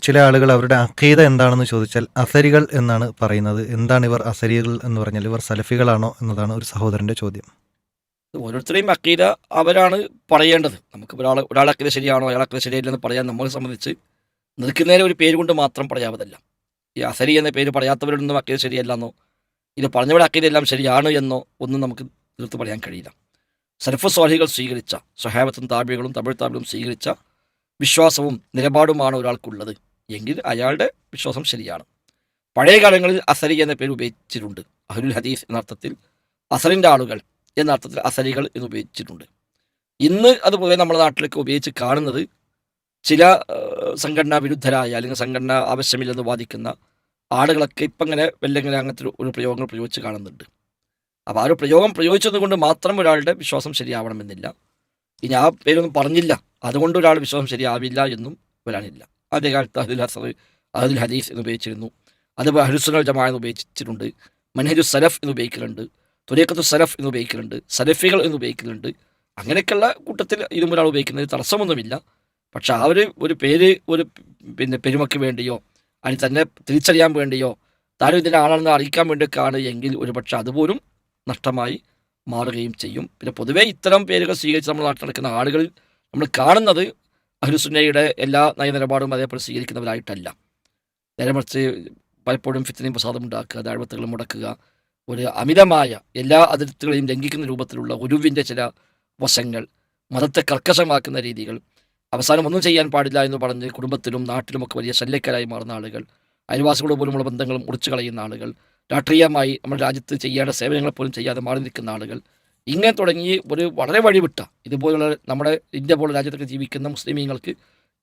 ചില ആളുകൾ അവരുടെ അഖീദ എന്താണെന്ന് ചോദിച്ചാൽ അസരികൾ എന്നാണ് പറയുന്നത്. എന്താണ് ഇവർ അസരികൾ എന്ന് പറഞ്ഞാൽ ഇവർ സലഫികളാണോ എന്നതാണ് ഒരു സഹോദരന്റെ ചോദ്യം. ഓരോരുത്തരെയും അക്കീദ അവരാണ് പറയേണ്ടത്. നമുക്ക് ഒരാളെ അക്കീദ ശരിയാണോ അയാളെ അക്കീദ ശരിയല്ലെന്ന് പറയാൻ നമ്മളെ സംബന്ധിച്ച് നിൽക്കുന്നതിന് ഒരു പേര് കൊണ്ട് മാത്രം പറയാവതല്ല. ഈ അസരി എന്ന പേര് പറയാത്തവരൊന്നും അക്കീദ ശരിയല്ലെന്നോ ഇത് പറഞ്ഞവരുടെ അക്കീദ എല്ലാം ശരിയാണ് എന്നോ ഒന്നും നമുക്ക് തീർത്ത് പറയാൻ കഴിയില്ല. സലഫ് സ്വാലിഹികൾ സ്വീകരിച്ച സ്വഹാബത്തും താബികളും തമിഴ് താബികളും സ്വീകരിച്ച വിശ്വാസവും നിലപാടുമാണ് ഒരാൾക്കുള്ളത് എങ്കിൽ അയാളുടെ വിശ്വാസം ശരിയാണ്. പഴയ കാലങ്ങളിൽ അസരി എന്ന പേര് ഉപയോഗിച്ചിട്ടുണ്ട്. അഹ്ലുൽ ഹദീസ് എന്ന അർത്ഥത്തിൽ അസറിൻ്റെ ആളുകൾ എന്ന അർത്ഥത്തിൽ അസരികൾ എന്ന് ഉപയോഗിച്ചിട്ടുണ്ട്. ഇന്ന് അത് പൊതുവെ നമ്മുടെ നാട്ടിലൊക്കെ ഉപയോഗിച്ച് കാണുന്നത് ചില സംഘടനാ വിരുദ്ധരായ അല്ലെങ്കിൽ സംഘടന ആവശ്യമില്ലെന്ന് വാദിക്കുന്ന ആളുകളൊക്കെ ഇപ്പം ഇങ്ങനെ വല്ലെങ്ങനെ അങ്ങനത്തെ ഒരു പ്രയോഗങ്ങൾ പ്രയോഗിച്ച് കാണുന്നുണ്ട്. അപ്പോൾ ആ ഒരു പ്രയോഗം പ്രയോഗിച്ചത് കൊണ്ട് മാത്രം ഒരാളുടെ വിശ്വാസം ശരിയാവണമെന്നില്ല. ഇനി ആ പേരൊന്നും പറഞ്ഞില്ല അതുകൊണ്ട് ഒരാൾ വിശ്വാസം ശരിയാവില്ല എന്നും വരാനില്ല. അതേ കാലത്ത് അഹ്ലുൽ ഹദീസ് എന്ന് ഉപയോഗിച്ചിരുന്നു. അതുപോലെ അഹ്ലുസുന്നൽ ജമാഅ എന്ന് ഉപയോഗിച്ചിട്ടുണ്ട്. മൻഹജു സലഫ് എന്ന് ഉപയോഗിക്കലുണ്ട്. തുരീഖത്തു സലഫ് എന്ന് ഉപയോഗിക്കലുണ്ട്. സലഫികൾ എന്ന് ഉപയോഗിക്കലുണ്ട്. അങ്ങനെയൊക്കെയുള്ള കൂട്ടത്തിൽ ഇതും ഒരാൾ ഉപയോഗിക്കുന്നതിന് തടസ്സമൊന്നുമില്ല. പക്ഷെ ആ ഒരു പേര് ഒരു പെരുമയ്ക്ക് വേണ്ടിയോ അതിന് തന്നെ തിരിച്ചറിയാൻ വേണ്ടിയോ താനും ഇതിൻ്റെ ആളാണെന്ന് അറിയിക്കാൻ വേണ്ടിയൊക്കെയാണ് എങ്കിൽ ഒരുപക്ഷെ അതുപോലും നഷ്ടമായി മാറുകയും ചെയ്യും. പിന്നെ പൊതുവേ ഇത്തരം പേരുകൾ സ്വീകരിച്ച് നമ്മൾ നാട്ടിൽ നടക്കുന്ന ആളുകളിൽ നമ്മൾ കാണുന്നത് അഹ്ലുസുന്നയുടെ എല്ലാ നയനിലപാടും അതേപോലെ സ്വീകരിക്കുന്നവരായിട്ടല്ല. നേരെ മറിച്ച് പലപ്പോഴും ഫിത്നയും പ്രസാദം ഉണ്ടാക്കുക, ദഅവത്തുകൾ മുടക്കുക, ഒരു അമിതമായ എല്ലാ അതിർത്തികളെയും ലംഘിക്കുന്ന രൂപത്തിലുള്ള ഗുരുവിൻ്റെ ചില വശങ്ങൾ, മതത്തെ കർക്കശമാക്കുന്ന രീതികൾ, അവസാനം ഒന്നും ചെയ്യാൻ പാടില്ല എന്ന് പറഞ്ഞ് കുടുംബത്തിലും നാട്ടിലുമൊക്കെ വലിയ ശല്യക്കാരായി മാറുന്ന ആളുകൾ, അയൽവാസികളോട് പോലുമുള്ള ബന്ധങ്ങൾ മുറിച്ചു കളയുന്ന ആളുകൾ, രാഷ്ട്രീയമായി നമ്മുടെ രാജ്യത്ത് ചെയ്യേണ്ട സേവനങ്ങൾ പോലും ചെയ്യാതെ മാറി നിൽക്കുന്ന ആളുകൾ, ഇങ്ങനെ തുടങ്ങി ഒരു വളരെ വഴിവിട്ട ഇതുപോലുള്ള നമ്മുടെ ഇന്ത്യ പോലുള്ള രാജ്യത്തൊക്കെ ജീവിക്കുന്ന മുസ്ലിമീങ്ങൾക്ക്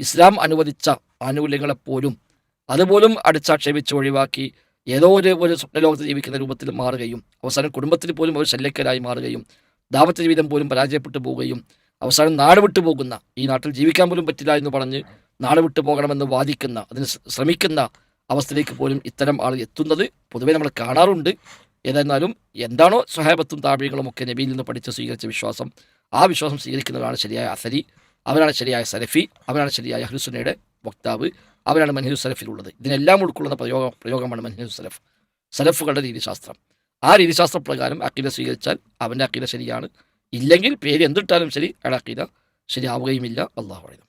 ഇസ്ലാം അനുവദിച്ച ആനുകൂല്യങ്ങളെപ്പോലും അതുപോലും അടിച്ചാക്ഷേപിച്ച് ഒഴിവാക്കി ഏതോ ഒരു സ്വപ്നലോകത്ത് ജീവിക്കുന്ന രൂപത്തിൽ മാറുകയും അവസാനം കുടുംബത്തിൽ പോലും ഒരു ശല്യക്കാരായി മാറുകയും ദാമ്പത്യ ജീവിതം പോലും പരാജയപ്പെട്ടു പോവുകയും അവസാനം നാട് വിട്ടു പോകുന്ന, ഈ നാട്ടിൽ ജീവിക്കാൻ പോലും പറ്റില്ല എന്ന് പറഞ്ഞ് നാട് വിട്ടു പോകണമെന്ന് വാദിക്കുന്ന, അതിന് ശ്രമിക്കുന്ന അവസ്ഥയിലേക്ക് പോലും ഇത്തരം ആൾ എത്തുന്നത് പൊതുവേ നമ്മൾ കാണാറുണ്ട്. ഏതായിരുന്നാലും എന്താണോ സ്വഹാബത്തും താബികളും ഒക്കെ നബിയിൽ നിന്ന് പഠിച്ച് സ്വീകരിച്ച വിശ്വാസം, ആ വിശ്വാസം സ്വീകരിക്കുന്നവരാണ് ശരിയായ അസരി, അവരാണ് ശരിയായ സലഫി, അവരാണ് ശരിയായ അഹ്ലുസുന്നയുടെ വക്താവ്, അവരാണ് മൻഹജു സലഫിലുള്ളത്. ഇതിനെല്ലാം ഉൾക്കൊള്ളുന്ന പ്രയോഗമാണ് മൻഹജു സലഫ്, സലഫുകളുടെ രീതിശാസ്ത്രം. ആ രീതിശാസ്ത്ര പ്രകാരം അക്കീദ സ്വീകരിച്ചാൽ അവൻ്റെ അക്കീദ ശരിയാണ്. ഇല്ലെങ്കിൽ പേര് എന്തിട്ടാലും ശരി അയാളുടെ അക്കീദ ശരിയാവുകയുമില്ല. അല്ലാഹു അഅലം.